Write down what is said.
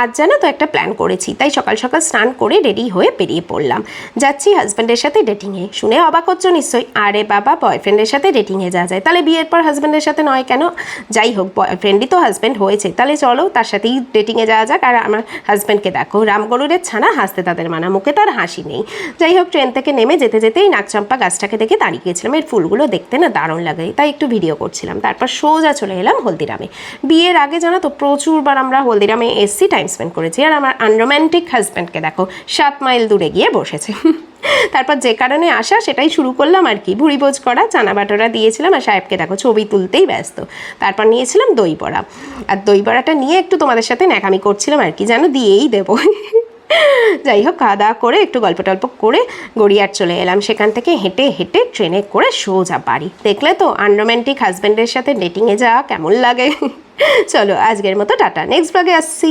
আজ জানো তো একটা প্ল্যান করেছি, তাই সকাল সকাল স্নান করে রেডি হয়ে বেরিয়ে পড়লাম। যাচ্ছি হাজব্যান্ডের সাথে ডেটিংয়ে। শুনে অবাক হচ্ছ নিশ্চয়ই, আরে বাবা, বয়ফ্রেন্ডের সাথে ডেটিংয়ে যাওয়া যায়, তাহলে বিয়ের পর হাজব্যান্ডের সাথে নয় কেন? যাই হোক, বয়ফ্রেন্ডই তো হাজব্যান্ড হয়েছে, তাহলে চলো তার সাথেই ডেটিংয়ে যাওয়া যাক। আর আমার হাজব্যান্ডকে দেখো, রামগরুরের ছানা, হাসতে তাদের মানা, মুখে তার হাসি নেই। যাই হোক, ট্রেন থেকে নেমে যেতে যেতেই নাকচম্পা গাছটাকে দেখে দাঁড়িয়ে গিয়েছিলাম। এর ফুলগুলো দেখতে না দারুণ লাগে, তাই একটু ভিডিও করছিলাম। তারপর সোজা চলে এলাম হলদিরামে। বিয়ের আগে জানো তো প্রচুরবার আমরা হলদিরামে এসছি, টাইম স্পেন্ড করেছি। আর আমার আনরোম্যান্টিক হাজব্যান্ডকে দেখো 7 মাইল দূরে গিয়ে বসেছে। তারপর যে কারণে আসা সেটাই শুরু করলাম আর কি। ভুড়ি ভোজ করা, চানা বাটোরা দিয়েছিলাম, আর সাহেবকে দেখো ছবি তুলতেই ব্যস্ত। তারপর নিয়েছিলাম দই বড়া, আর দই বড়াটা নিয়ে একটু তোমাদের সাথে ন্যাকামি করছিলাম আর কি, যেন দিয়েই দেবো। যাই হোক, খাওয়া দাওয়া করে একটু গল্প টল্প করে গড়িয়ার চলে এলাম। সেখান থেকে হেঁটে হেঁটে ট্রেনে করে সোজা বাড়ি। দেখলে তো আনরোম্যান্টিক হাজব্যান্ডের সাথে ডেটিংয়ে যাওয়া কেমন লাগে। চলো আজকের মতো টাটা, নেক্সট ব্লগে আসছি।